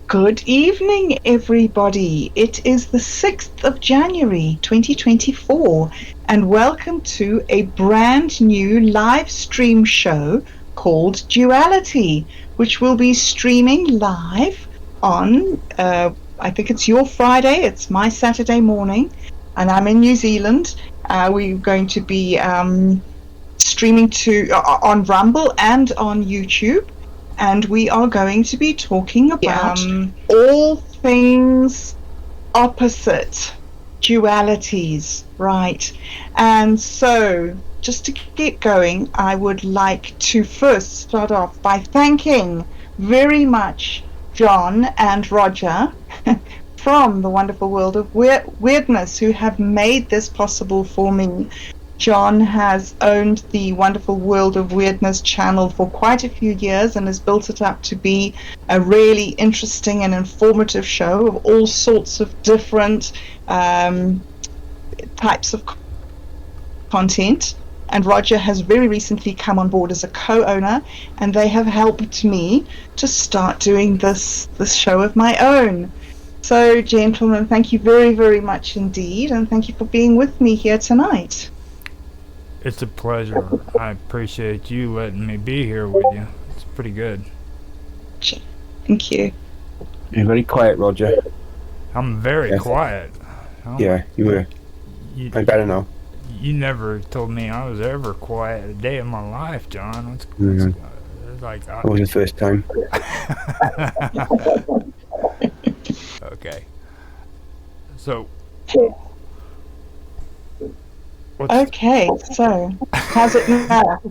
Good evening, everybody. It is the 6th of January, 2024, and welcome to a brand new live stream show called Duality, which will be streaming live on, I think it's your Friday, it's my Saturday morning, and I'm in New Zealand. We're going to be streaming on Rumble and on YouTube. And we are going to be talking about all things opposite, dualities, right? And so, just to get going, I would like to first start off by thanking very much John and Roger from the wonderful world of weirdness who have made this possible for me. John has owned the wonderful World of Weirdness channel for quite a few years and has built it up to be a really interesting and informative show of all sorts of different types of content. And Roger has very recently come on board as a co-owner, and they have helped me to start doing this show of my own. So, gentlemen, thank you very, very much indeed, and thank you for being with me here tonight. It's a pleasure. I appreciate you letting me be here with you. It's pretty good. Thank you. You're very quiet, Roger. I'm very quiet. Yeah, you were. I better know. You never told me I was ever quiet a day of my life, John. It's like that was the first time. Okay. So. Okay, so how's it now?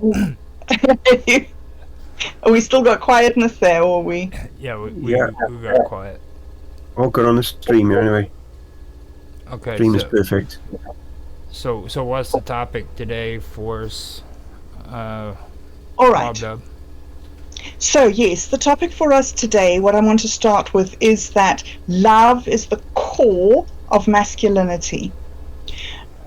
Are we still got quietness there, or are we? Yeah, we got quiet. All good on the stream here anyway. Okay. Stream is perfect. So what's the topic today for us? All right. Bobdub? So yes, the topic for us today, what I want to start with, is that love is the core of masculinity.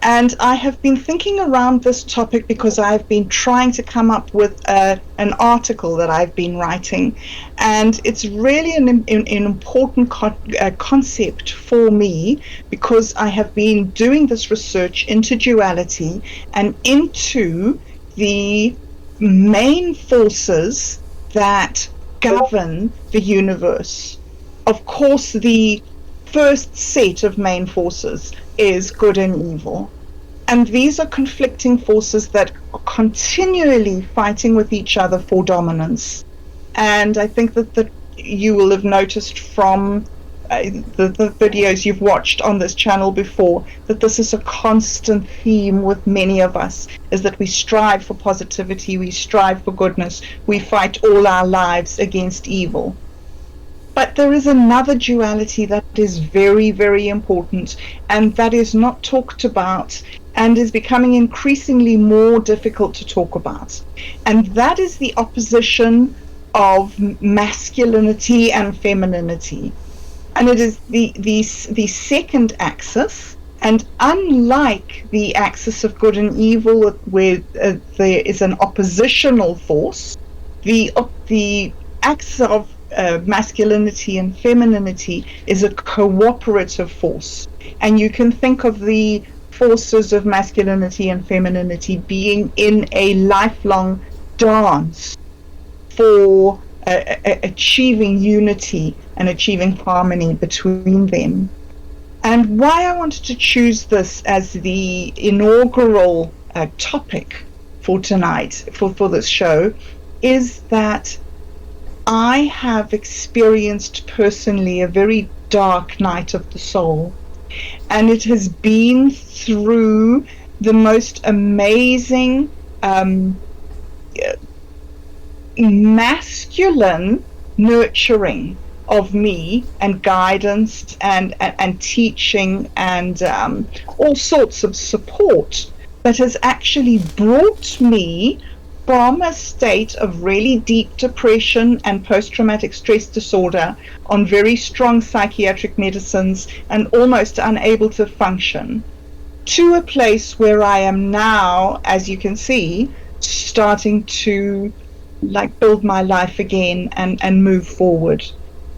And I have been thinking around this topic because I've been trying to come up with an article that I've been writing. And it's really an important concept for me, because I have been doing this research into duality and into the main forces that govern the universe. Of course, the first set of main forces is good and evil, and these are conflicting forces that are continually fighting with each other for dominance. And I think that you will have noticed from the videos you've watched on this channel before that this is a constant theme with many of us, is that we strive for positivity, we strive for goodness, we fight all our lives against evil. But there is another duality that is very, very important, and that is not talked about and is becoming increasingly more difficult to talk about. And that is the opposition of masculinity and femininity. And it is the second axis, and unlike the axis of good and evil, where there is an oppositional force, the axis of masculinity and femininity is a cooperative force. And you can think of the forces of masculinity and femininity being in a lifelong dance for achieving unity and achieving harmony between them. And why I wanted to choose this as the inaugural topic for tonight, for this show, is that I have experienced personally a very dark night of the soul, and it has been through the most amazing masculine nurturing of me, and guidance and teaching and all sorts of support that has actually brought me from a state of really deep depression and post-traumatic stress disorder on very strong psychiatric medicines and almost unable to function, to a place where I am now, as you can see, starting to build my life again and move forward.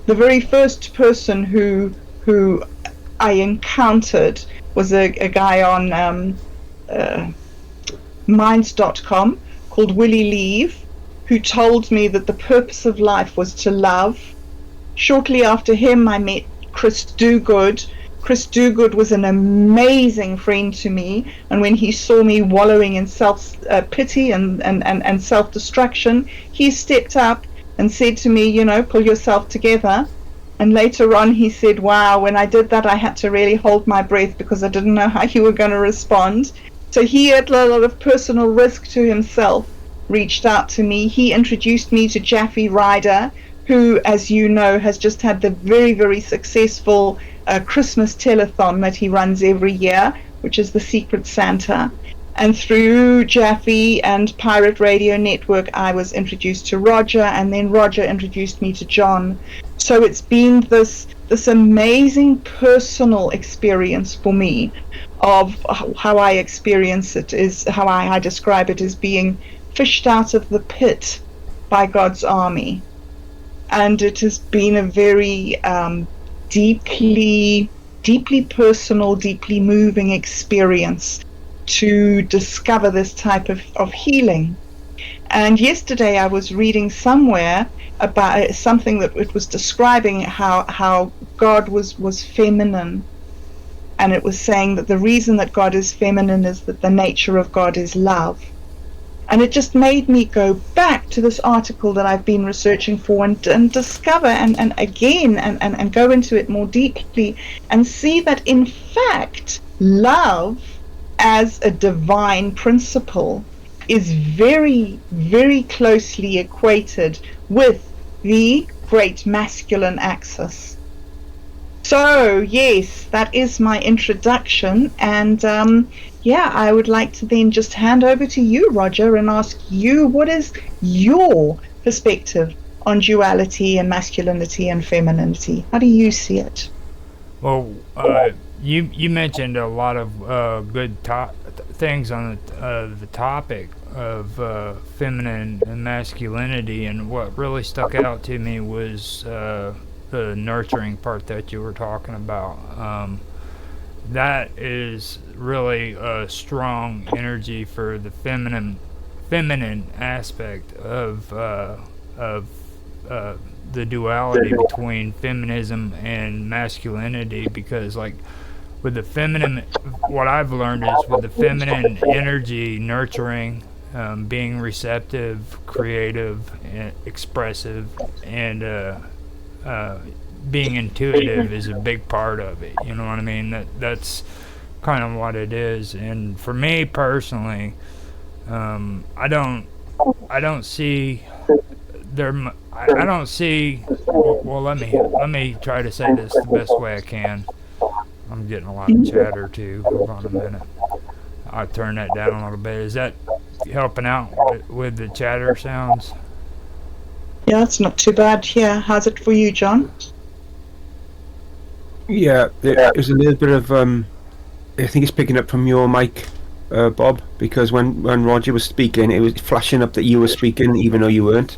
The very first person who I encountered was a guy on minds.com called Willie Leave, who told me that the purpose of life was to love. Shortly after him, I met Chris Dogood. Chris Dogood was an amazing friend to me, and when he saw me wallowing in self-pity and self-destruction, he stepped up and said to me, you know, pull yourself together. And later on he said, wow, when I did that, I had to really hold my breath because I didn't know how you were going to respond. So he, at a lot of personal risk to himself, reached out to me. He introduced me to Jaffe Ryder, who, as you know, has just had the very, very successful Christmas telethon that he runs every year, which is the Secret Santa. And through Jaffe and Pirate Radio Network, I was introduced to Roger, and then Roger introduced me to John. So it's been this amazing personal experience for me of how I experience it, is how I describe it as being fished out of the pit by God's army. And it has been a very deeply personal, deeply moving experience to discover this type of healing. And yesterday I was reading somewhere about something that it was describing how God was feminine, and it was saying that the reason that God is feminine is that the nature of God is love. And it just made me go back to this article that I've been researching for and discover and again and go into it more deeply and see that in fact love as a divine principle is very, very closely equated with the great masculine axis. So yes, that is my introduction, and I would like to then just hand over to you, Roger, and ask you, what is your perspective on duality and masculinity and femininity? How do you see it? Well, you mentioned a lot of good things on the topic of feminine and masculinity, and what really stuck out to me was the nurturing part that you were talking about. That is really a strong energy for the feminine aspect of the duality between feminism and masculinity, because like with the feminine, what I've learned is with the feminine energy, nurturing, being receptive, creative, expressive, and being intuitive is a big part of it. You know what I mean? That's kind of what it is. And for me personally, I don't see there. I don't see. Well, let me try to say this the best way I can. I'm getting a lot of chatter too. Hold on a minute. I'll turn that down a little bit. Is that helping out with the chatter sounds? Yeah, it's not too bad here. How's it for you, John? Yeah, there's a little bit of I think it's picking up from your mic, Bob, because when Roger was speaking, it was flashing up that you were speaking even though you weren't.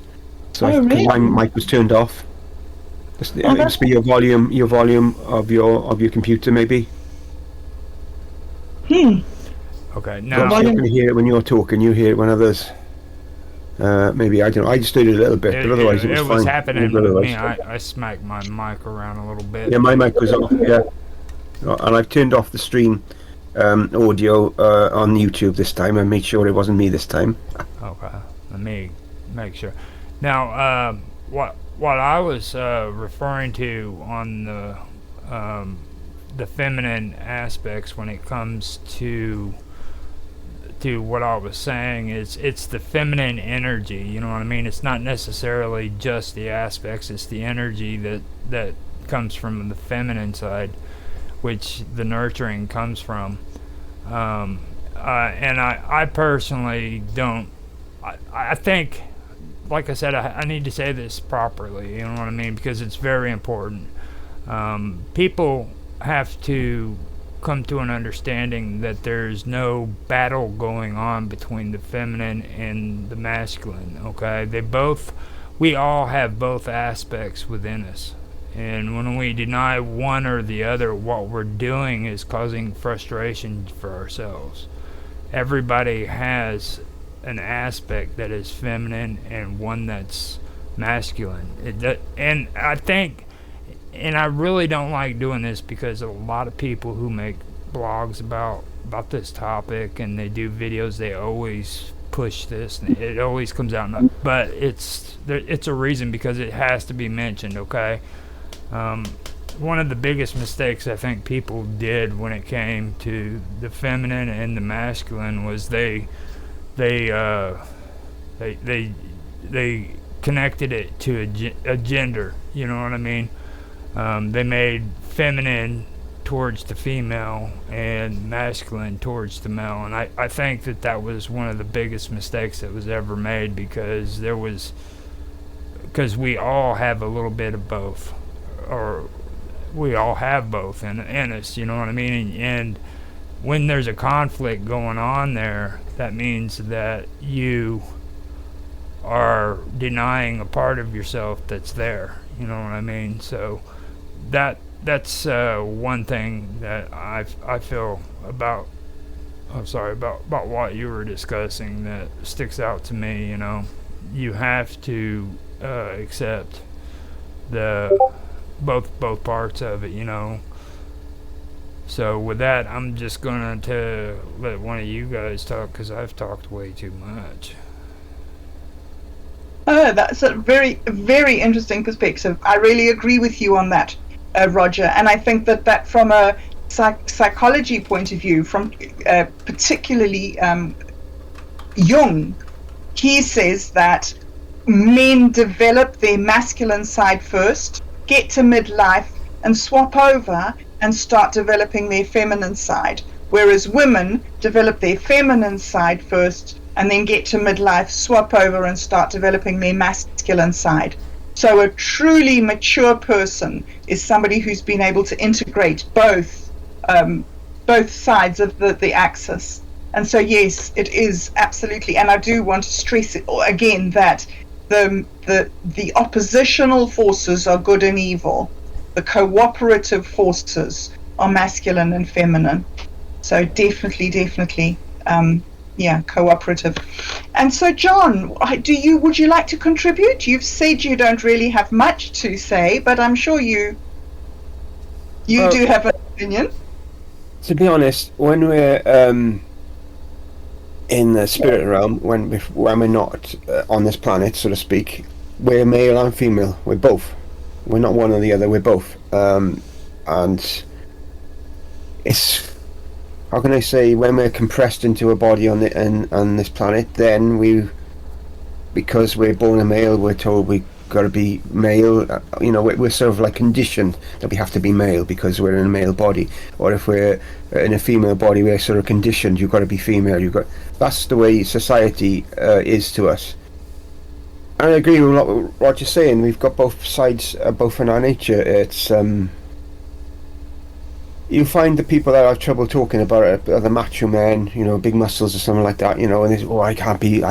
So really? my mic was turned off. It must be your volume of your computer, maybe. Okay, now you can hear it when you're talking. You hear it when others. Maybe, I don't know. I just did it a little bit, but otherwise it was fine. It was happening with me. I smacked my mic around a little bit. Yeah, my mic was off. Yeah, and I've turned off the stream audio on YouTube this time. I made sure it wasn't me this time. Okay, let me make sure. Now, what I was referring to on the feminine aspects when it comes to what I was saying is it's the feminine energy, you know what I mean? It's not necessarily just the aspects, it's the energy that comes from the feminine side, which the nurturing comes from. And I personally don't, I think, like I said, I need to say this properly, you know what I mean? Because it's very important. People have to come to an understanding that there's no battle going on between the feminine and the masculine, okay? We all have both aspects within us, And when we deny one or the other, what we're doing is causing frustration for ourselves. Everybody has an aspect that is feminine and one that's masculine. And I think, and I really don't like doing this because a lot of people who make blogs about this topic and they do videos, they always push this. And it always comes out, but it's a reason because it has to be mentioned. Okay. One of the biggest mistakes I think people did when it came to the feminine and the masculine was they connected it to a gender. You know what I mean? They made feminine towards the female and masculine towards the male, and I think that was one of the biggest mistakes that was ever made because we all have a little bit of both, or we all have both in us, you know what I mean? And when there's a conflict going on there, that means that you are denying a part of yourself that's there, you know what I mean? So that's one thing that I feel about about what you were discussing that sticks out to me. You know, you have to accept the both parts of it, you know. So with that, I'm just going to let one of you guys talk because I've talked way too much. Oh, that's a very, very interesting perspective. I really agree with you on that, Roger. And I think that from a psychology point of view, from particularly Jung, he says that men develop their masculine side first, get to midlife, and swap over and start developing their feminine side, whereas women develop their feminine side first and then get to midlife, swap over and start developing their masculine side. So a truly mature person is somebody who's been able to integrate both sides of the axis. And so yes, it is absolutely, and I do want to stress it again that the oppositional forces are good and evil. The cooperative forces are masculine and feminine. So definitely, cooperative. And so, John, would you like to contribute? You've said you don't really have much to say, but I'm sure you do have an opinion. To be honest, when we're in the spirit realm, when we're not on this planet, so to speak, we're male and female. We're both. We're not one or the other. We're both. And it's, how can I say, when we're compressed into a body on this planet, then because we're born a male, we're told we got to be male. You know, we're sort of like conditioned that we have to be male because we're in a male body. Or if we're in a female body, we're sort of conditioned. You've got to be female. That's the way society is to us. And I agree with what Roger's saying. We've got both sides, both in our nature. It's you find the people that have trouble talking about it are the macho men, you know, big muscles or something like that, you know, and they say, I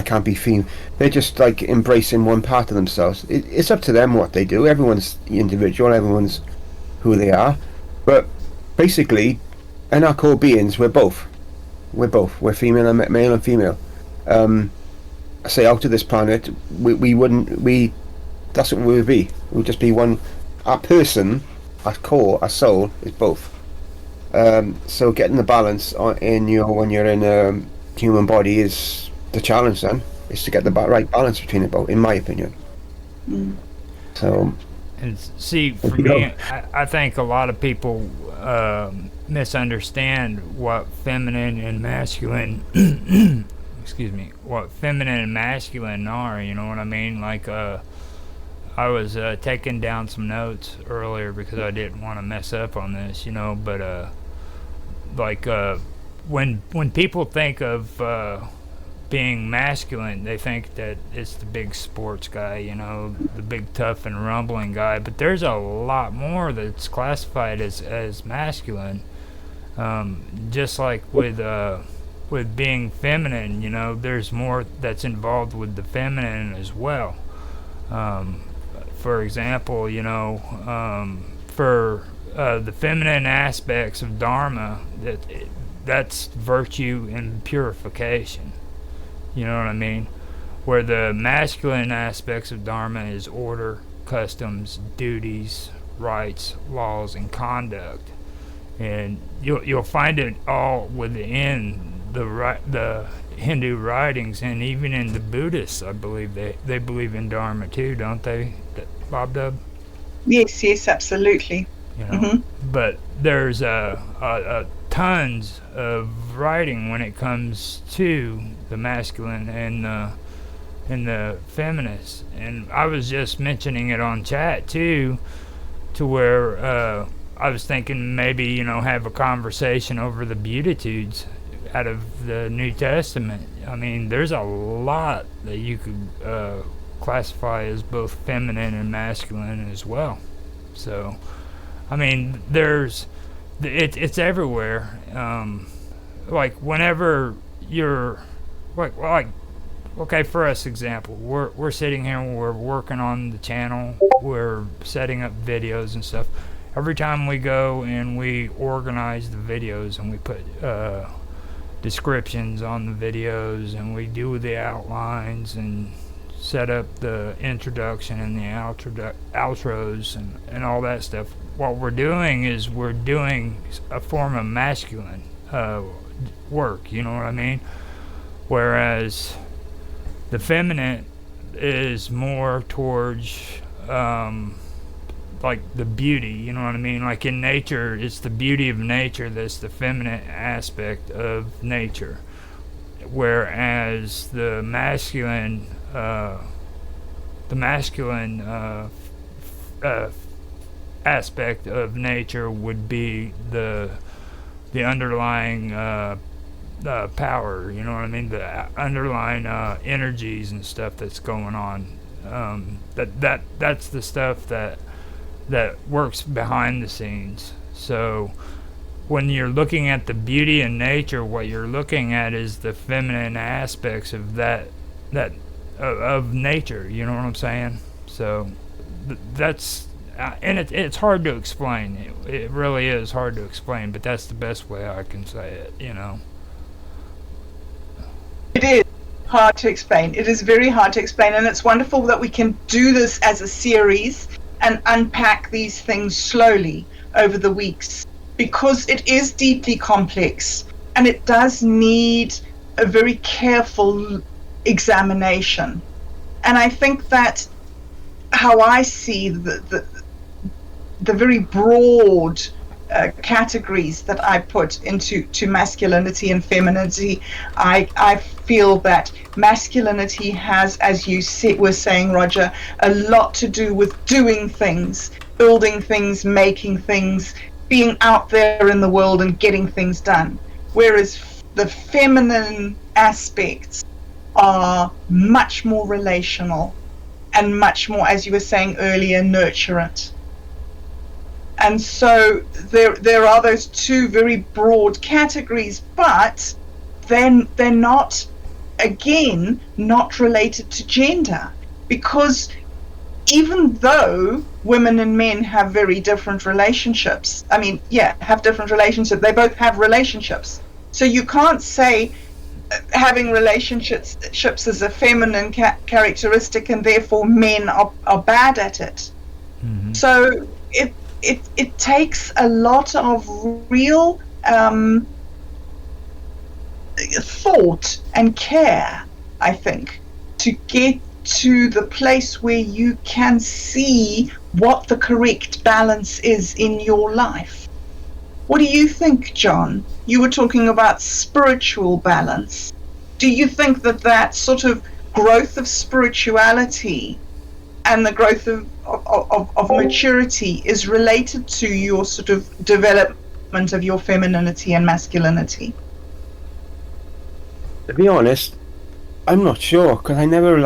can't be female. They're just like embracing one part of themselves. It's up to them what they do. Everyone's individual, everyone's who they are. But basically, in our core beings, we're both. We're female and male and female. I say out of this planet, we wouldn't, that's what we would be. We'd just be one. Our person, our core, our soul is both. So getting the balance when you're in a human body is the challenge. Then is to get the right balance between it both, in my opinion. So, and see, for me, I think a lot of people misunderstand what feminine and masculine what feminine and masculine are, you know what I mean? Like I was taking down some notes earlier because I didn't want to mess up on this, you know, but when people think of being masculine, they think that it's the big sports guy, you know, the big tough and rumbling guy, but there's a lot more that's classified as masculine. Just like with being feminine, you know, there's more that's involved with the feminine as well. for example, for the feminine aspects of Dharma, that's virtue and purification. You know what I mean? Where the masculine aspects of Dharma is order, customs, duties, rights, laws, and conduct. And you'll find it all within the Hindu writings, and even in the Buddhists, I believe they believe in Dharma too, don't they, bobdub? Yes, absolutely. But there's tons of writing when it comes to the masculine and the feminist. And I was just mentioning it on chat too, to where I was thinking maybe have a conversation over the Beatitudes out of the New Testament. I mean, there's a lot that you could classify as both feminine and masculine as well. So, I mean, it's everywhere. Like whenever you're like okay, for us example, we're sitting here and we're working on the channel, we're setting up videos and stuff. Every time we go and we organize the videos and we put descriptions on the videos and we do the outlines and set up the introduction and the outros and all that stuff, what we're doing is we're doing a form of masculine work, you know what I mean? Whereas the feminine is more towards like the beauty, you know what I mean? Like in nature, it's the beauty of nature that's the feminine aspect of nature. Whereas the masculine aspect of nature would be the underlying power, you know what I mean? The underlying energies and stuff that's going on. That's the stuff that works behind the scenes. So when you're looking at the beauty in nature, what you're looking at is the feminine aspects of that of nature, you know what I'm saying? So that's and it's hard to explain. It really is hard to explain, but that's the best way I can say it, It is hard to explain. It is very hard to explain, and it's wonderful that we can do this as a series and unpack these things slowly over the weeks, because it is deeply complex and it does need a very careful examination. And I think that how I see the very broad categories that I put into masculinity and femininity, I feel that masculinity has, as you were saying, Roger, a lot to do with doing things, building things, making things, being out there in the world and getting things done. Whereas the feminine aspects are much more relational and much more, as you were saying earlier, nurturant. And so there are those two very broad categories, but then they're not, again, not related to gender, because even though women and men have very different relationships, have different relationships, they both have relationships. So you can't say having relationships is a feminine characteristic and therefore men are bad at it. Mm-hmm. So it takes a lot of real thought and care, I think, to get to the place where you can see what the correct balance is in your life. What do you think, John? You were talking about spiritual balance. Do you think that sort of growth of spirituality and the growth of maturity is related to your sort of development of your femininity and masculinity? To be honest, I'm not sure, because I never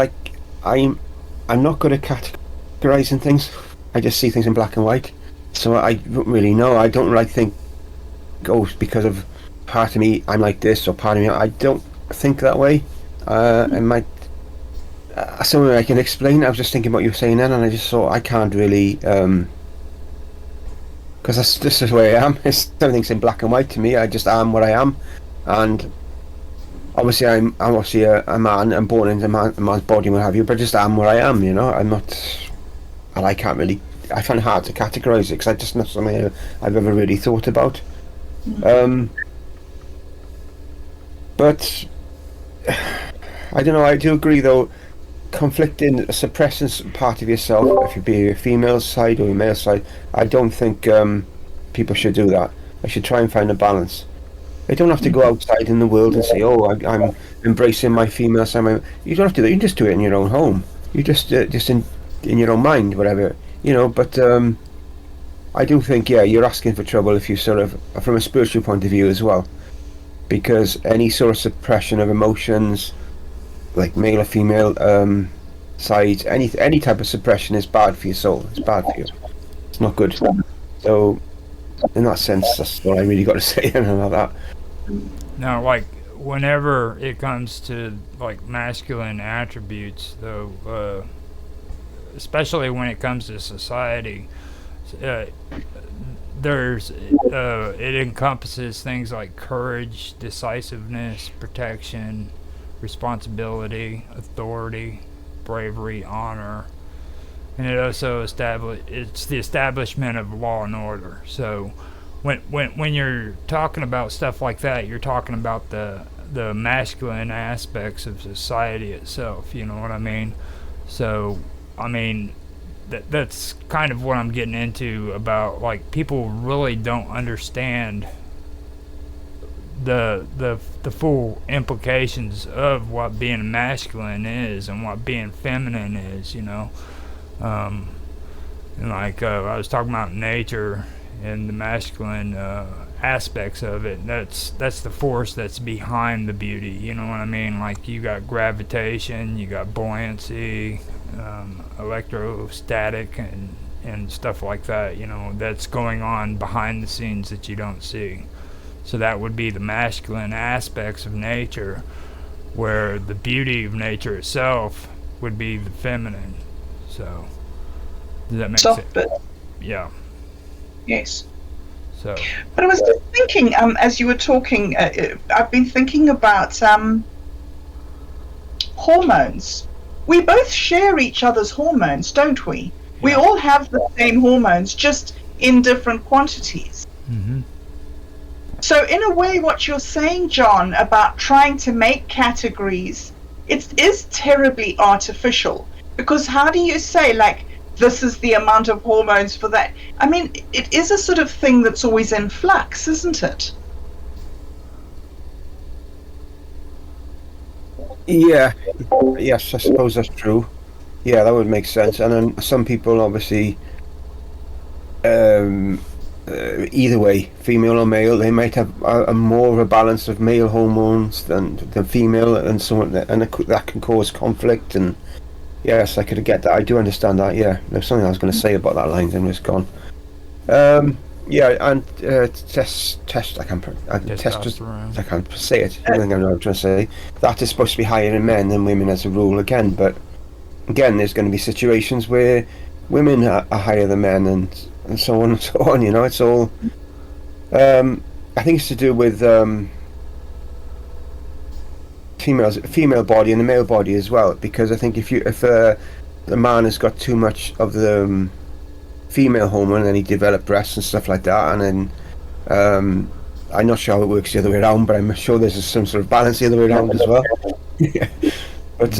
I'm not good at categorizing things. I just see things in black and white, so I don't really know. I don't think, because of part of me I'm like this or part of me I don't think that way. I might something I can explain. I was just thinking about you saying then, and I just thought I can't really, because that's just the way I am. It's everything's in black and white to me. I just am what I am, and obviously I'm obviously a man. I'm born into a man's body, and what have you. But I just am what I am. You know, I'm not, and I can't really. I find it hard to categorize it because I just not something I've ever really thought about. But I don't know. I do agree though. Conflicting, suppressing part of yourself, if you be a female side or a male side, I don't think people should do that. I should try and find a balance. They don't have to go outside in the world and say, "Oh, I'm embracing my female side." You don't have to do that. You can just do it in your own home. You just in your own mind, whatever, you know. But I do think, yeah, you're asking for trouble if you sort of, from a spiritual point of view as well, because any sort of suppression of emotions, like male or female sides, any type of suppression is bad for your soul. It's bad for you. It's not good. So, in that sense, that's what I really got to say about that. Now, like, whenever it comes to, like, masculine attributes, though, especially when it comes to society, it encompasses things like courage, decisiveness, protection, responsibility, authority, bravery, honor, and it also it's the establishment of law and order. So when you're talking about stuff like that, you're talking about the masculine aspects of society itself, you know what I mean? So I mean, that's kind of what I'm getting into about, like, people really don't understand the full implications of what being masculine is and what being feminine is, you know. And like I was talking about nature and the masculine aspects of it. That's the force that's behind the beauty. You know what I mean? Like, you got gravitation, you got buoyancy, electrostatic, and stuff like that. You know, that's going on behind the scenes that you don't see. So that would be the masculine aspects of nature, where the beauty of nature itself would be the feminine. So, does that make sense? Yeah. Yes. So. But I was just thinking, as you were talking, I've been thinking about hormones. We both share each other's hormones, don't we? Yeah. We all have the same hormones, just in different quantities. Mm-hmm. So in a way, what you're saying, John, about trying to make categories, it is terribly artificial. Because how do you say, like, this is the amount of hormones for that? I mean, it is a sort of thing that's always in flux, isn't it? Yeah. Yes, I suppose that's true. Yeah, that would make sense. And then some people, obviously, either way, female or male, they might have a more of a balance of male hormones than female, and so on, and that can cause conflict. And yes, I could get that. I do understand that. Yeah, there's something I was going to say about that line, and it's gone. Yeah, and test. I can't say it. I don't know what I'm trying to say. That is supposed to be higher in men than women as a rule. Again, but again, there's going to be situations where women are higher than men, and so on and so on. You know, it's all. I think it's to do with female body and the male body as well. Because I think if the man has got too much of the female hormone, and then he developed breasts and stuff like that, and then I'm not sure how it works the other way around, but I'm sure there's some sort of balance the other way around as well. Yeah. But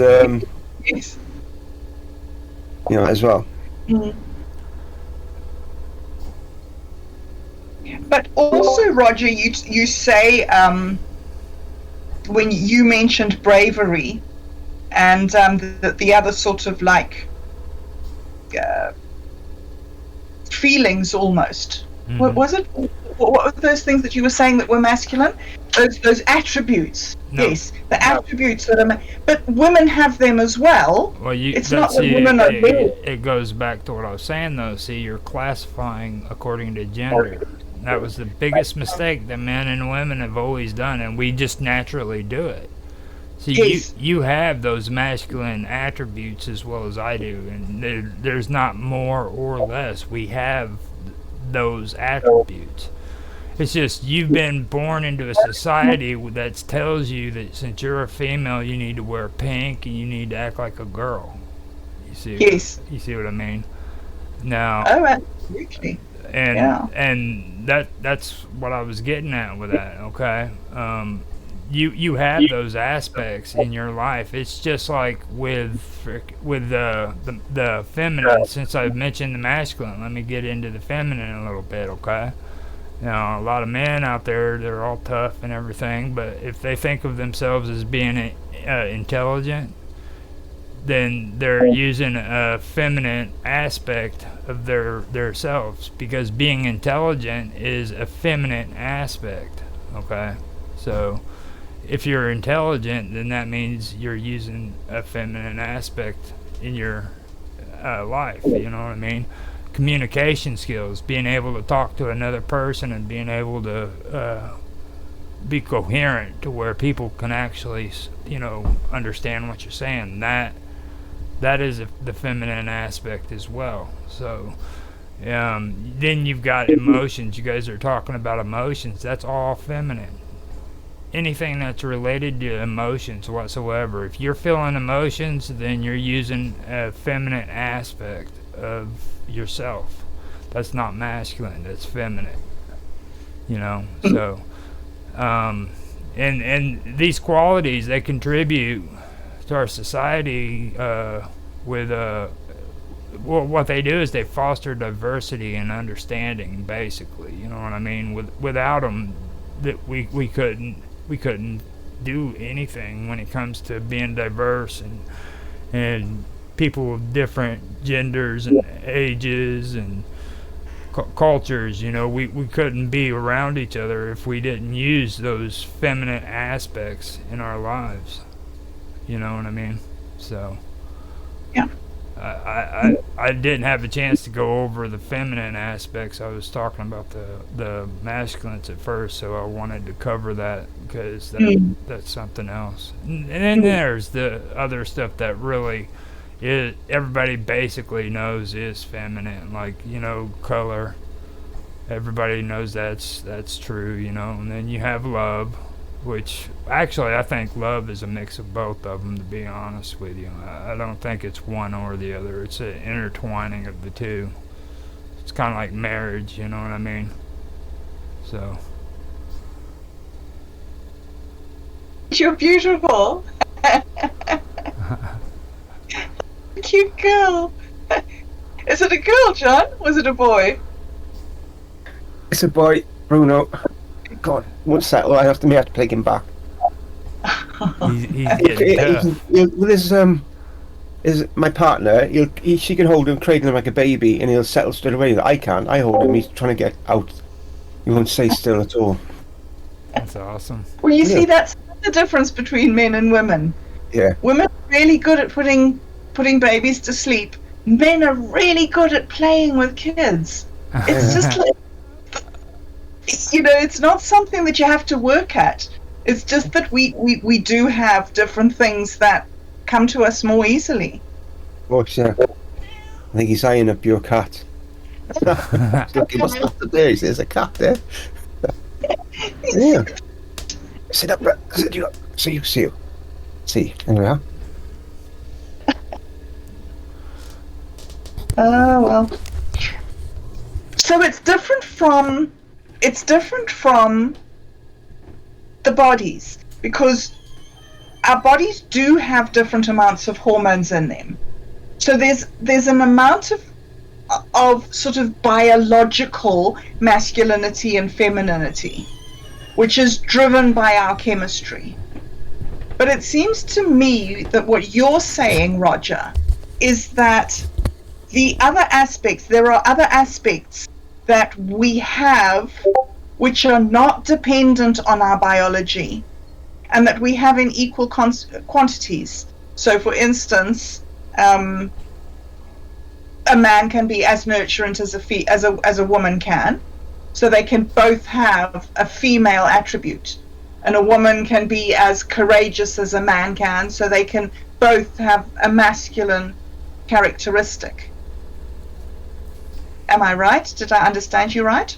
you know, as well. Mm-hmm. But also, Roger, you say when you mentioned bravery and the other sort of like feelings almost. Mm-hmm. What was it? What were those things that you were saying that were masculine? Those attributes. No. Yes, the attributes that are. But women have them as well. Well, it's not that women are. It goes back to what I was saying, though. See, you're classifying according to gender. That was the biggest mistake that men and women have always done, and we just naturally do it. See, Yes. you have those masculine attributes as well as I do, and there's not more or less. We have those attributes. It's just you've been born into a society that tells you that since you're a female, you need to wear pink and you need to act like a girl. You see? Yes. You see what I mean? Now, Oh, absolutely. and Yeah. that's what I was getting at with that. Okay, you have those aspects in your life. It's just like with the feminine. Since I've mentioned the masculine, let me get into the feminine a little bit. Okay. Now, a lot of men out there, they're all tough and everything, but if they think of themselves as being intelligent, then they're using a feminine aspect of their selves, because being intelligent is a feminine aspect. Okay, so if you're intelligent, then that means you're using a feminine aspect in your life. You know what I mean? Communication skills, being able to talk to another person and being able to be coherent to where people can actually, understand what you're saying. That is the feminine aspect as well. So then you've got emotions. You guys are talking about emotions. That's all feminine. Anything that's related to emotions whatsoever. If you're feeling emotions, then you're using a feminine aspect of yourself. That's not masculine. That's feminine. So and these qualities, they contribute to our society with well, what they do is they foster diversity and understanding. Basically, you know what I mean. Without them, that we couldn't do anything when it comes to being diverse and people of different genders and ages and cultures. We couldn't be around each other if we didn't use those feminine aspects in our lives. You know what I mean? So Yeah. I didn't have a chance to go over the feminine aspects. I was talking about the masculines at first, so I wanted to cover that because that's something else. And then there's the other stuff that really everybody basically knows is feminine, like color. Everybody knows that's true, And then you have love, which actually I think love is a mix of both of them, to be honest with you. I don't think it's one or the other. It's an intertwining of the two. It's kind of like marriage, you know what I mean? So You're beautiful. Cute girl. Is it a girl, John? Was it a boy? It's a boy, Bruno. God, what's that? Well, I have to take him back. he's getting tough. With his my partner, she can hold him, cradle him like a baby, and he'll settle straight away. I can't. I hold him. He's trying to get out. He won't stay still at all. That's awesome. Well, you see, that's the difference between men and women. Yeah. Women are really good at putting babies to sleep. Men are really good at playing with kids. It's just like, it's not something that you have to work at. It's just that we do have different things that come to us more easily. Oh, yeah. I think he's eyeing up your cat. Look, he must have there. There's a cat there. Yeah. Sit up, sit you up. See you. See, there we are. Oh, well. So it's different from the bodies, because our bodies do have different amounts of hormones in them. So there's an amount of sort of biological masculinity and femininity, which is driven by our chemistry. But it seems to me that what you're saying, Roger, is that there are other aspects that we have which are not dependent on our biology, and that we have in equal quantities. So, for instance, a man can be as nurturant as a woman can, so they can both have a female attribute. and a woman can be as courageous as a man can, so they can both have a masculine characteristic. Am I right? Did I understand you right?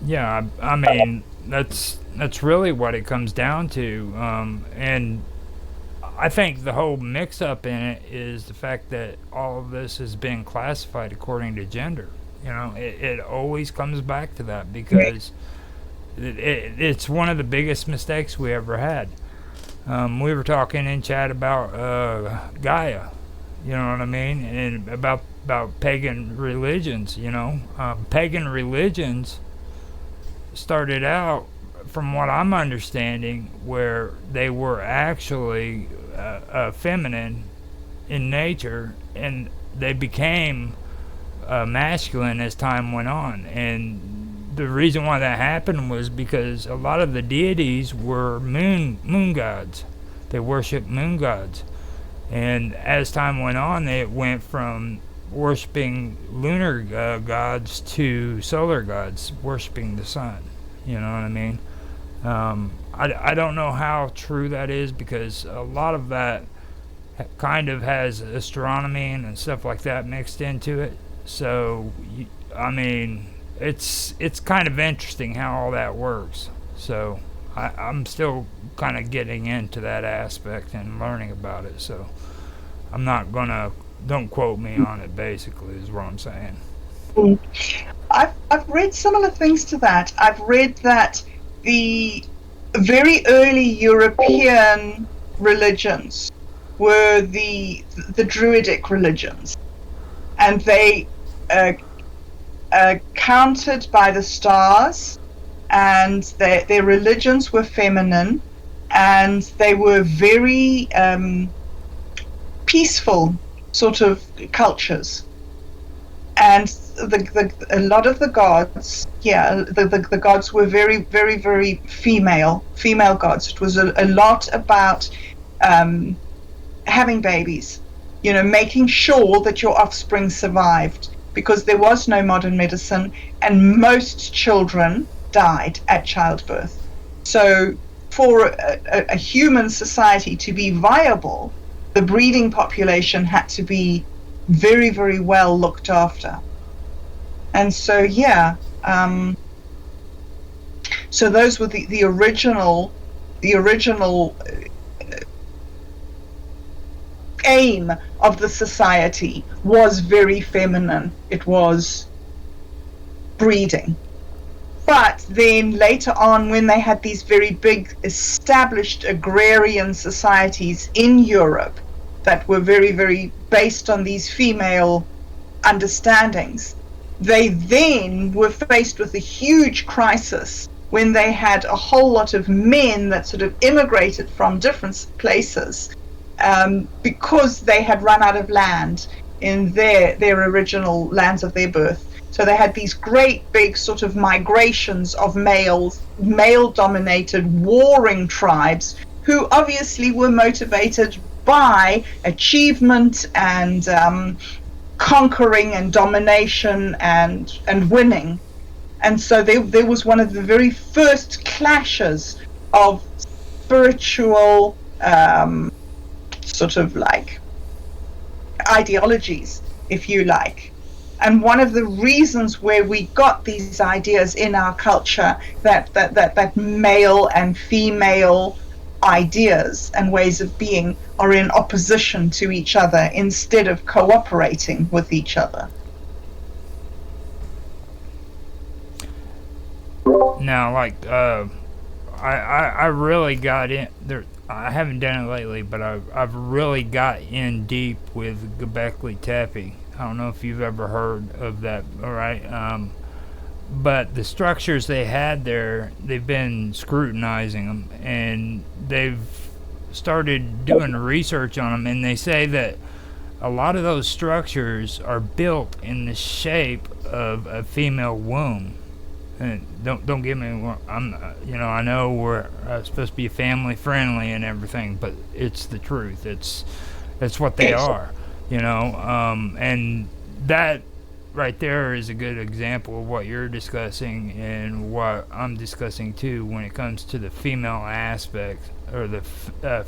Yeah, I mean that's really what it comes down to, and I think the whole mix-up in it is the fact that all of this has been classified according to gender. You know, it always comes back to that because it's one of the biggest mistakes we ever had. We were talking in chat about Gaia, you know what I mean, and about pagan religions. You know, pagan religions started out, from what I'm understanding, where they were actually feminine in nature, and they became masculine as time went on. And the reason why that happened was because a lot of the deities were moon gods. They worshiped moon gods, and as time went on, it went from worshiping lunar gods to solar gods, worshiping the sun. You know what I mean? I don't know how true that is, because a lot of that kind of has astronomy and stuff like that mixed into it. So, I mean, it's kind of interesting how all that works. So, I'm still kind of getting into that aspect and learning about it. So, I'm not gonna, don't quote me on it, basically, is what I'm saying. I've read similar things to that. I've read that the very early European religions were the Druidic religions, and they counted by the stars, and their religions were feminine, and they were very peaceful sort of cultures. And a lot of the gods, the gods were very, very, very female gods. It was a lot about having babies, you know, making sure that your offspring survived, because there was no modern medicine, and most children died at childbirth. So for a human society to be viable, the breeding population had to be very, very well looked after. And so, so those were the original aim of the society, was very feminine. It was breeding. But then later on, when they had these very big established agrarian societies in Europe that were very, very based on these female understandings, they then were faced with a huge crisis when they had a whole lot of men that sort of immigrated from different places, because they had run out of land in their original lands of their birth. So they had these great big sort of migrations of male-dominated warring tribes, who obviously were motivated by achievement and conquering and domination and winning. And so there was one of the very first clashes of spiritual sort of like ideologies, if you like. And one of the reasons where we got these ideas in our culture, that male and female ideas and ways of being are in opposition to each other instead of cooperating with each other. Now, like, I really got in there. I haven't done it lately, but I've really got in deep with Göbekli Tepe. I don't know if you've ever heard of that, all right? But the structures they had there, they've been scrutinizing them, and they've started doing research on them, and they say that a lot of those structures are built in the shape of a female womb. And don't get me wrong, I know we're supposed to be family friendly and everything, but it's the truth. It's what they are, and that right there is a good example of what you're discussing and what I'm discussing too when it comes to the female aspect or the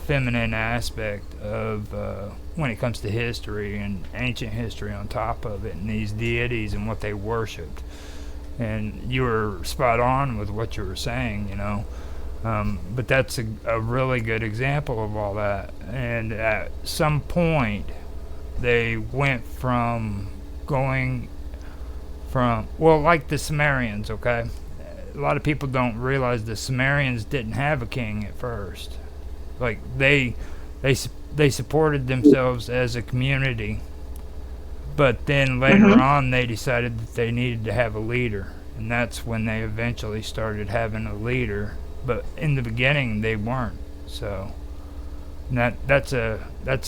feminine aspect of when it comes to history and ancient history on top of it and these deities and what they worshipped. And you were spot on with what you were saying, you know. But that's a really good example of all that. And at some point, they went from going from, well, like the Sumerians, okay? A lot of people don't realize the Sumerians didn't have a king at first. Like, they supported themselves as a community, but then later on they decided that they needed to have a leader, and that's when they eventually started having a leader. But in the beginning they weren't. So that's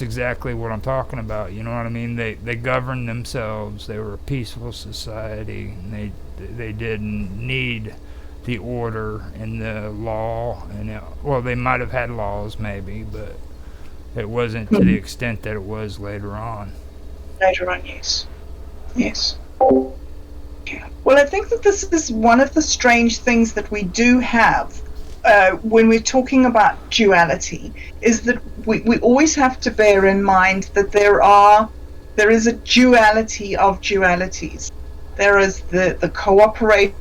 exactly what I'm talking about. You know what I mean? They governed themselves. They were a peaceful society, and they didn't need the order and the law. And well, they might have had laws maybe, but it wasn't to the extent that it was later on. Later on, yes. Yes. Well, I think that this is one of the strange things that we do have when we're talking about duality, is that we always have to bear in mind that there is a duality of dualities. There is the cooperating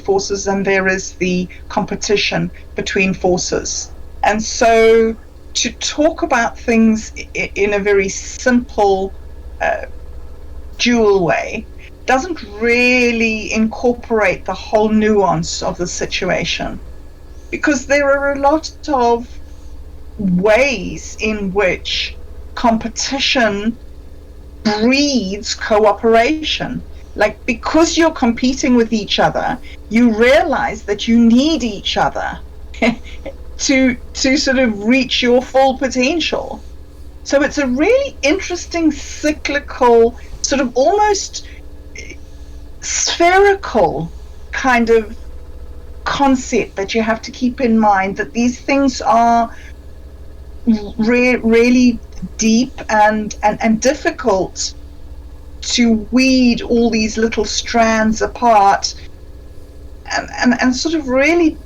forces and there is the competition between forces. And so to talk about things in a very simple dual way doesn't really incorporate the whole nuance of the situation, because there are a lot of ways in which competition breeds cooperation. Like, because you're competing with each other, you realize that you need each other to sort of reach your full potential. So it's a really interesting cyclical, sort of almost spherical kind of concept that you have to keep in mind, that these things are really deep and difficult to weed all these little strands apart and sort of really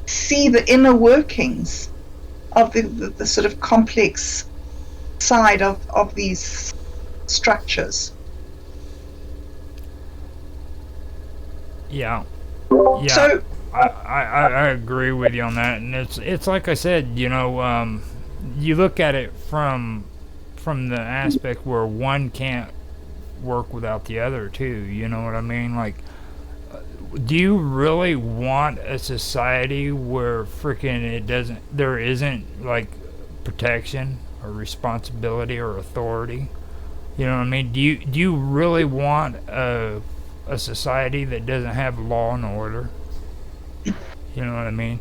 see the inner workings of the sort of complex side of these structures. Yeah. So I agree with you on that, and it's like I said, you know, you look at it from the aspect where one can't work without the other too. You know what I mean? Like, do you really want a society where there isn't like protection or responsibility or authority? You know what I mean? Do you really want a society that doesn't have law and order? You know what I mean?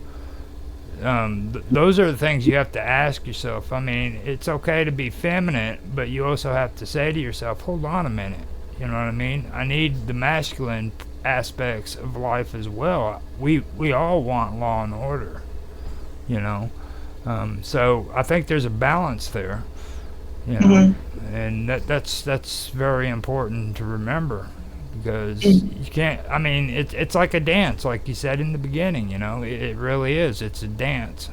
Those are the things you have to ask yourself. I mean, it's okay to be feminine, but you also have to say to yourself, hold on a minute. You know what I mean? I need the masculine aspects of life as well. We all want law and order, you know? So I think there's a balance there, you know? And that's very important to remember. Because you can't, I mean, it's like a dance, like you said in the beginning, you know, it really is. It's a dance.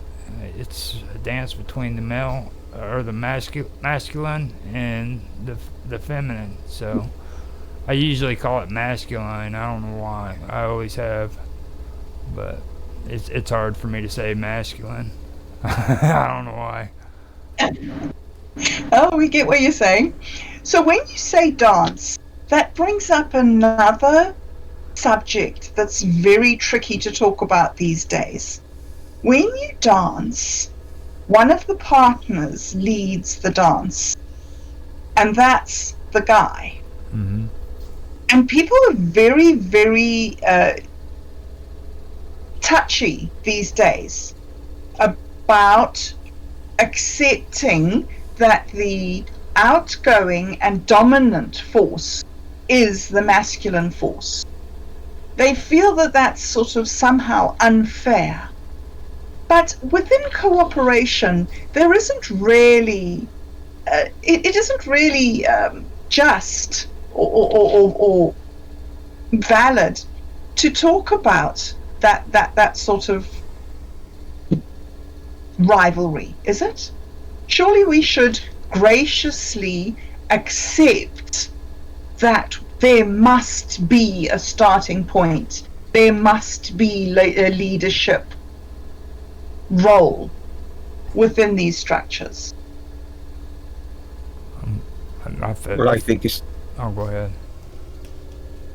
It's a dance between the male, or the masculine and the feminine. So I usually call it masculine. I don't know why. I always have. But it's hard for me to say masculine. I don't know why. Oh, we get what you're saying. So when you say dance, that brings up another subject that's very tricky to talk about these days. When you dance, one of the partners leads the dance, and that's the guy. Mm-hmm. And people are very, very touchy these days about accepting that the outgoing and dominant force is the masculine force. They feel that that's sort of somehow unfair. But within cooperation, there isn't really, it isn't really just or valid to talk about that sort of rivalry, is it? Surely we should graciously accept that there must be a starting point. There must be a leadership role within these structures. Well, I think it's. Oh, go ahead.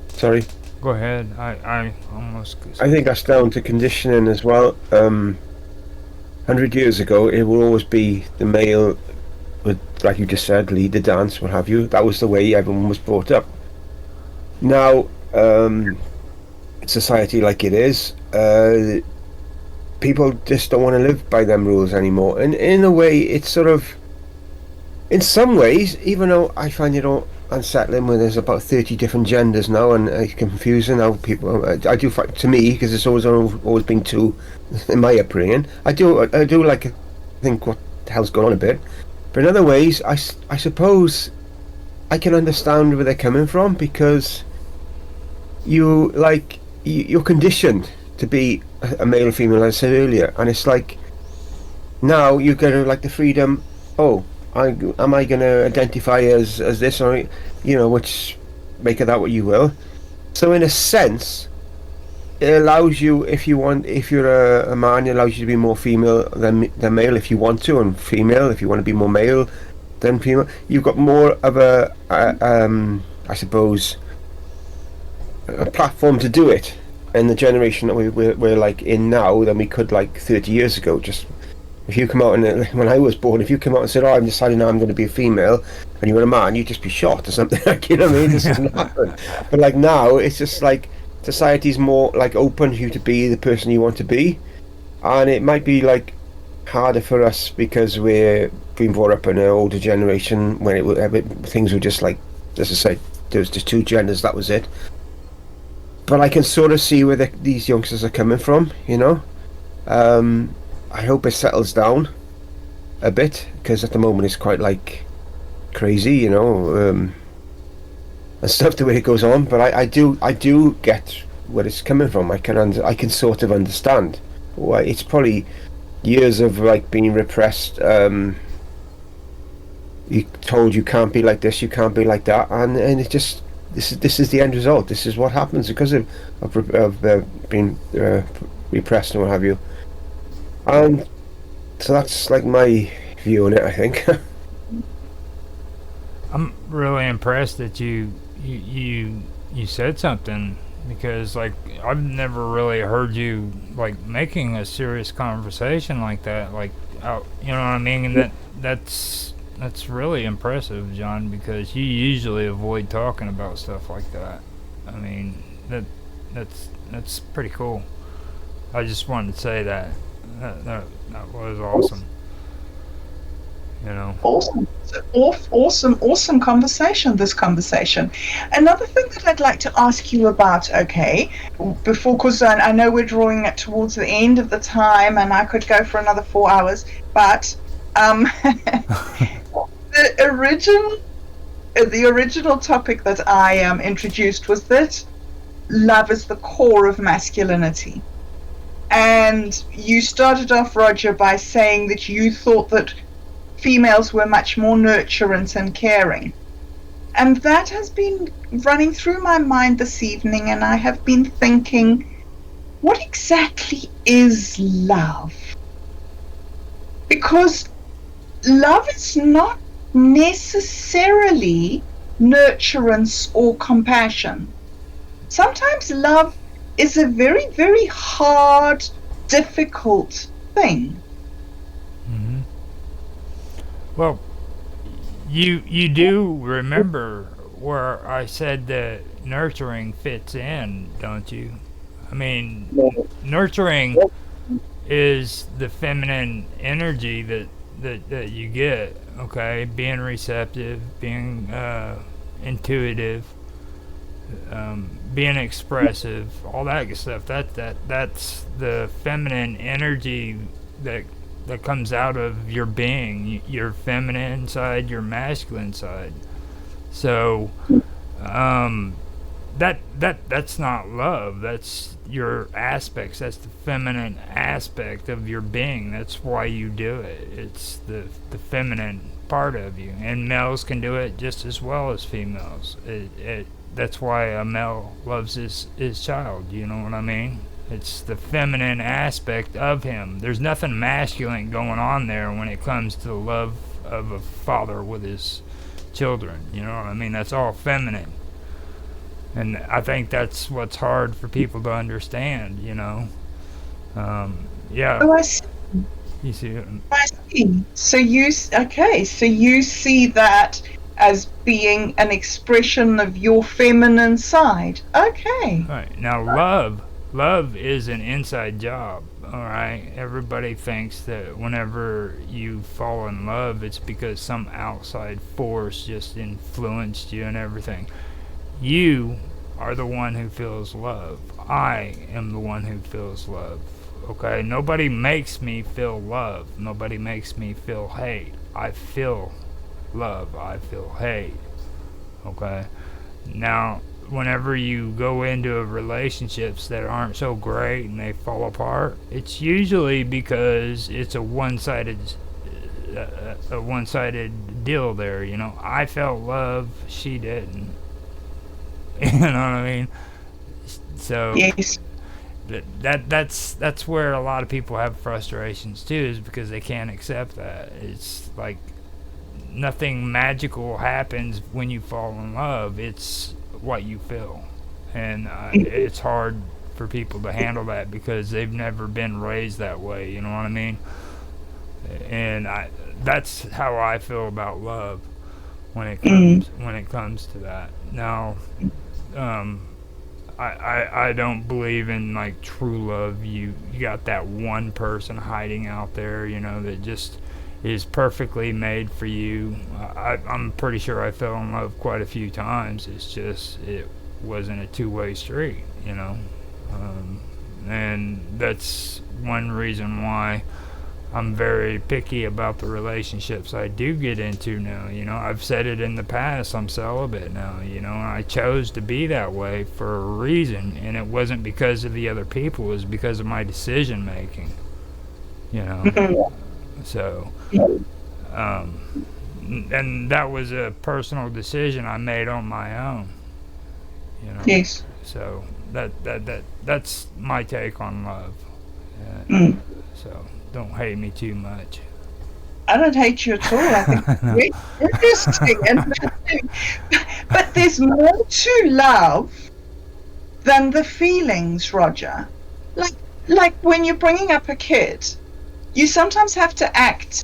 Sorry. Go ahead. I almost. I think that's down to conditioning as well. 100 years ago, it will always be the male would, like you just said, lead the dance, what have you. That was the way everyone was brought up. Now, society like it is, people just don't want to live by them rules anymore. And in a way, it's sort of, in some ways, even though I find it all unsettling when there's about 30 different genders now, and it's confusing how people, I do find, to me, because it's always been two, in my upbringing, I do like think what the hell's going on a bit. But in other ways, I suppose I can understand where they're coming from, because you're conditioned to be a male or female, as I said earlier, and it's like now you get like the freedom. Oh, am I going to identify as this, or which make of that what you will. So in a sense, it allows you, if you're a man, it allows you to be more female than male if you want to, and female if you want to be more male than female. You've got more of a I suppose, a platform to do it in the generation that we're like in now than we could like 30 years ago. Just if you come out and when I was born, if you come out and said, "Oh, I'm deciding now I'm going to be a female," and you were a man, you'd just be shot or something. Like, you know what I mean? This doesn't happen. But like now, it's just like society's more like open for you to be the person you want to be, and it might be like harder for us because we're being brought up in an older generation when things were just like, as I say, there was just two genders, that was it. But I can sort of see where these youngsters are coming from, I hope it settles down a bit, because at the moment it's quite like crazy, and stuff the way it goes on. But I do get where it's coming from. I can sort of understand why. It's probably years of like being repressed. You told you can't be like this, you can't be like that, and it just this is the end result. This is what happens because of being repressed and what have you. And so that's like my view on it, I think. I'm really impressed that you said something, because like I've never really heard you like making a serious conversation like that, like out, you know what I mean? And that's really impressive, John, because you usually avoid talking about stuff like that. I mean, that's pretty cool. I just wanted to say that was awesome. Awesome conversation, this conversation. Another thing that I'd like to ask you about, okay, before, because I know we're drawing it towards the end of the time and I could go for another 4 hours, but the original topic that I introduced was that love is the core of masculinity. And you started off, Roger, by saying that you thought that females were much more nurturant and caring. And that has been running through my mind this evening, and I have been thinking, what exactly is love? Because love is not necessarily nurturance or compassion. Sometimes love is a very, very hard, difficult thing. Mm-hmm. Well, you do remember where I said that nurturing fits in, don't you? I mean, nurturing is the feminine energy that you get, okay? Being receptive, being intuitive, being expressive, all that good stuff. That's the feminine energy that comes out of your being, your feminine side, your masculine side. So um, that's not love. That's your aspects. That's the feminine aspect of your being. That's why you do it. It's the feminine part of you, and males can do it just as well as females. That's why a male loves his child. You know what I mean? It's the feminine aspect of him. There's nothing masculine going on there when it comes to the love of a father with his children. You know what I mean? That's all feminine. And I think that's what's hard for people to understand, you know. Yeah, Oh, I see. you see it. I see. So you see that as being an expression of your feminine side. Okay. Right. Now, love is an inside job, all right? Everybody thinks that whenever you fall in love, it's because some outside force just influenced you and everything. You are the one who feels love. I am the one who feels love. Okay? Nobody makes me feel love. Nobody makes me feel hate. I feel love. I feel hate. Okay? Now, whenever you go into relationships that aren't so great and they fall apart, it's usually because it's a one-sided deal there, you know. I felt love, she didn't. You know what I mean? So Yes. that's where a lot of people have frustrations too, is because they can't accept that. It's like nothing magical happens when you fall in love. It's what you feel, and it's hard for people to handle that because they've never been raised that way. You know what I mean? And that's how I feel about love when it comes to that. Now, um, I don't believe in like true love. You got that one person hiding out there, you know, that just is perfectly made for you. I'm pretty sure I fell in love quite a few times. It's just it wasn't a two-way street, you know. And that's one reason why I'm very picky about the relationships I do get into now. You know, I've said it in the past, I'm celibate now, you know, and I chose to be that way for a reason, and it wasn't because of the other people, it was because of my decision making, you know. So, um, and that was a personal decision I made on my own, you know. Yes. So that's my take on love. Mm. So don't hate me too much. I don't hate you at all. I think it's No. very interesting. But there's more to love than the feelings, Roger. Like, like when you're bringing up a kid, you sometimes have to act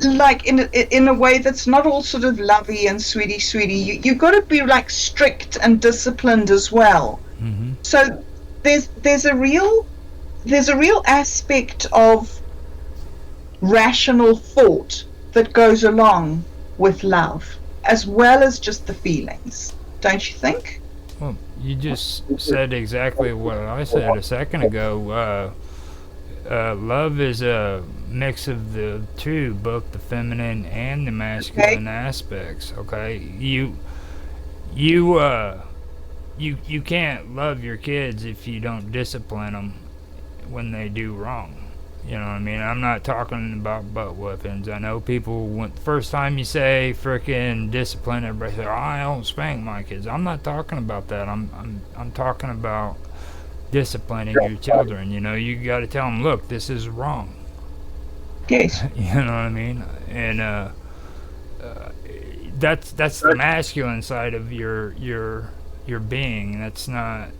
like in a way that's not all sort of lovey and sweetie. You've got to be like strict and disciplined as well. Mm-hmm. So there's a real aspect of rational thought that goes along with love, as well as just the feelings, don't you think? Well, you just said exactly what I said a second ago. Love is a mix of the two, both the feminine and the masculine aspects. Okay, you can't love your kids if you don't discipline them when they do wrong. You know what I mean? I'm not talking about butt whippings. I know people, when first time you say frickin' discipline, everybody says, "Oh, I don't spank my kids." I'm not talking about that. I'm talking about disciplining your children. You know, you got to tell them, look, this is wrong. Yes. You know what I mean? And that's the masculine side of your being. That's not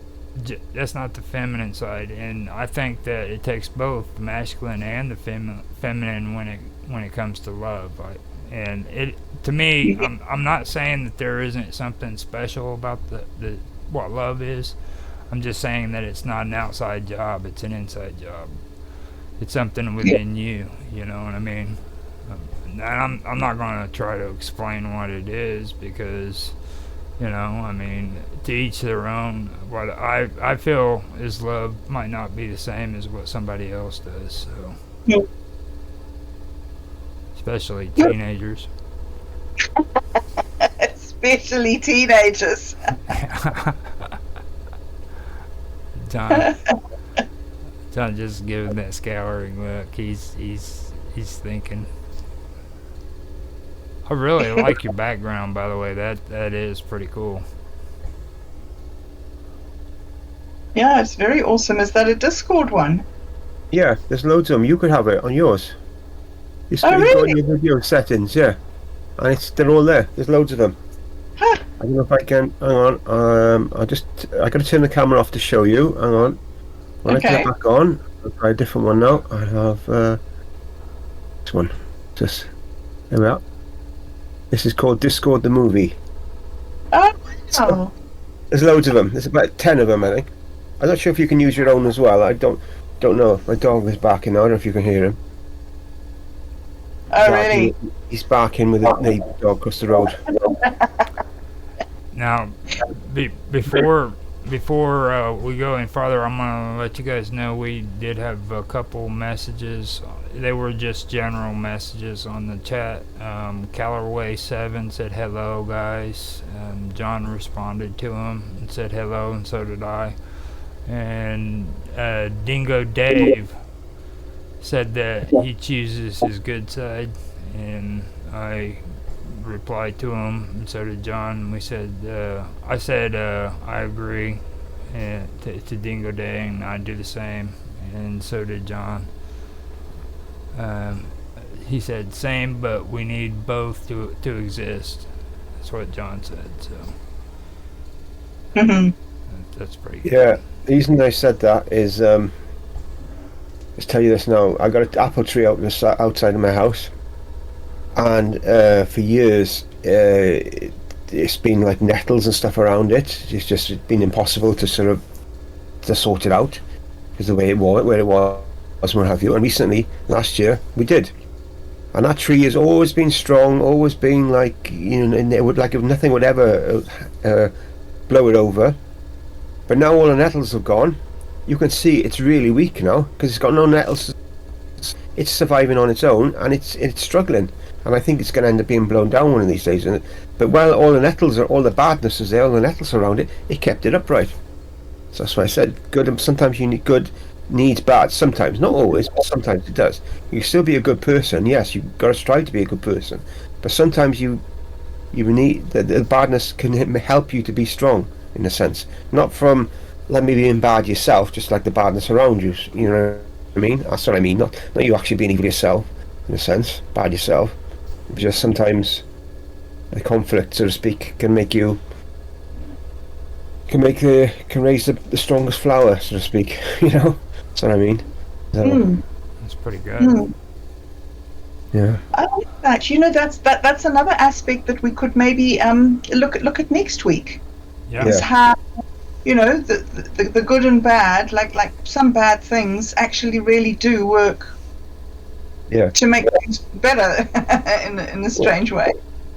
the feminine side. And I think that it takes both the masculine and the feminine when it comes to love. And it, to me, I'm not saying that there isn't something special about the what love is. I'm just saying that it's not an outside job, it's an inside job. It's something within you, you know what I mean? And I'm not going to try to explain what it is because, you know, I mean, to each their own. What I feel is love might not be the same as what somebody else does, so. Yep. Especially teenagers. especially teenagers. John, John just giving that scouring look. He's thinking. I really like your background, by the way. That is pretty cool. Yeah, it's very awesome. Is that a Discord one? Yeah, there's loads of them. You could have it on yours. You Oh, go really? in your video settings, yeah, and they're all there. There's loads of them. Huh. I don't know if I can. Hang on. I got to turn the camera off to show you. Hang on. When I turn it back on, I'll try a different one now. I have this one. Just there we are. This is called Discord the movie. Oh, So, there's loads of them. There's about 10 of them, I think. I'm not sure if you can use your own as well. I don't know. My dog is barking now. I don't know if you can hear him. Oh, really? He's barking with a neighbour dog across the road. Now, before we go any farther, I'm gonna let you guys know we did have a couple messages. They were just general messages on the chat. Callerway7 said hello, guys. John responded to him and said hello, and so did I. And Dingo Dave said that he chooses his good side, and I replied to him, and so did John. We said, I said I agree to Dingo Day, and I do the same, and so did John. He said same, but we need both to exist. That's what John said. So that's pretty good. Yeah, the reason I said that is let's tell you this now. I got an apple tree outside of my house, and for years it's been like nettles and stuff around it. It's just been impossible to sort it out because the way it was, where it was, and what have you. And recently, last year, we did, and that tree has always been strong, always been like, you know, and it would, like, if nothing would ever blow it over. But now all the nettles have gone. You can see it's really weak now because it's got no nettles. It's surviving on its own, and it's struggling. And I think it's going to end up being blown down one of these days. But while all the nettles are, all the badness is there, all the nettles around it, it kept it upright. So that's why I said good. Sometimes you need good needs bad. Sometimes, not always, but sometimes it does. You can still be a good person. Yes, you've got to strive to be a good person. But sometimes you need the badness can help you to be strong, in a sense. Not from let me being bad yourself, just like the badness around you. You know what I mean? That's what I mean. Not you actually being evil yourself, in a sense, bad yourself. Just sometimes the conflict, so to speak, can make you can raise the strongest flower, so to speak. You know, that's what I mean. So, That's pretty good. yeah. I like that. You know, that's another aspect that we could maybe look at next week. Yeah. Is how, you know, the good and bad, like some bad things actually really do work. Yeah. To make things better in a strange way.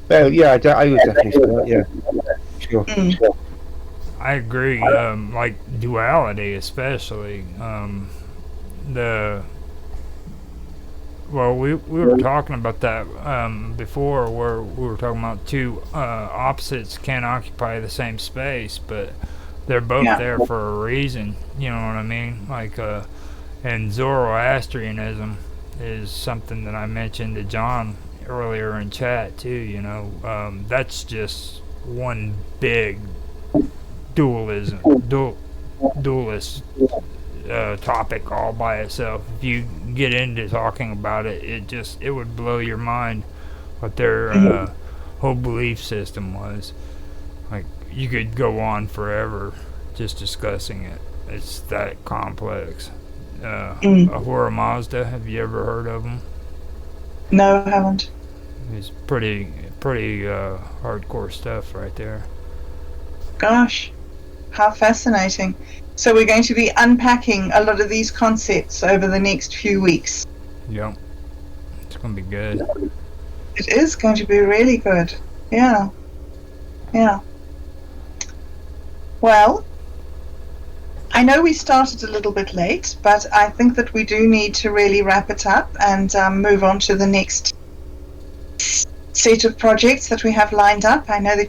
Well, yeah, I would definitely say that. Yeah. Sure. I agree. Like duality, especially. We were talking about that before, where we were talking about two opposites can't occupy the same space, but they're both there for a reason. You know what I mean? Like, and Zoroastrianism is something that I mentioned to John earlier in chat too. You know, that's just one big dualist topic all by itself. If you get into talking about it, it would blow your mind what their whole belief system was. Like, you could go on forever just discussing it. It's that complex. Ahura Mazda, have you ever heard of him? No, I haven't. It's pretty hardcore stuff right there. Gosh, how fascinating. So we're going to be unpacking a lot of these concepts over the next few weeks. Yep. It's going to be good. It is going to be really good. Yeah. Yeah. Well, I know we started a little bit late, but I think that we do need to really wrap it up and move on to the next set of projects that we have lined up. I know that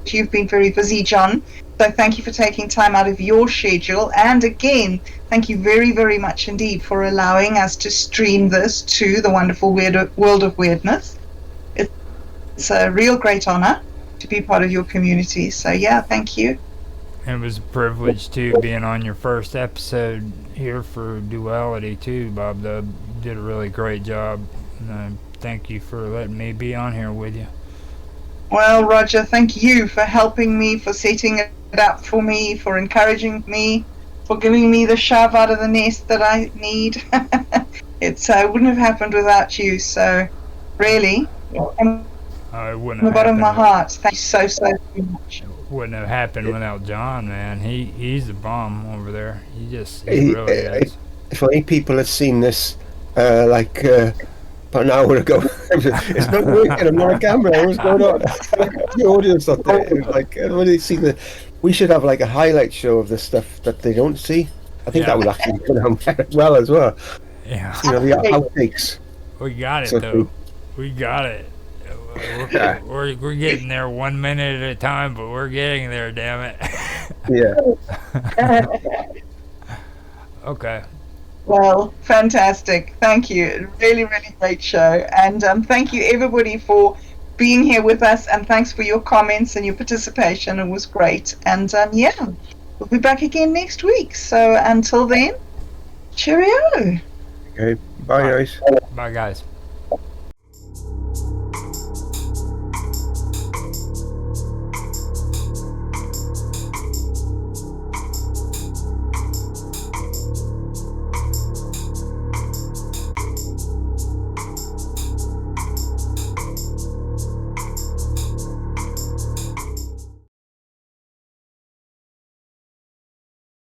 you've been very busy, John. So thank you for taking time out of your schedule. And again, thank you very, very much indeed for allowing us to stream this to the wonderful world of weirdness. It's a real great honor to be part of your community. So yeah, thank you. It was a privilege too being on your first episode here for Duality too, bobdub. You did a really great job. Thank you for letting me be on here with you. Well, Roger, thank you for helping me, for setting it up for me, for encouraging me, for giving me the shove out of the nest that I need. It wouldn't have happened without you. So, really, from It wouldn't the have bottom of my happened. heart, thank you so, so much. Wouldn't have happened without John, man. He's a bomb over there. He He- really is. If only people had seen this, about an hour ago. It's not working. I'm not a camera. What's going on? The audience out there. It was like, when they see we should have like a highlight show of the stuff that they don't see. I think Yeah. that would actually go down very well as well. Yeah, You know, the outtakes. we got it So though. We got it. Yeah. We're getting there 1 minute at a time, but we're getting there. Damn it. Yeah. Okay. Well, fantastic. Thank you. Really, really great show. And thank you, everybody, for being here with us. And thanks for your comments and your participation. It was great. And yeah, we'll be back again next week. So until then, cheerio. Okay. Bye, guys. Bye, guys.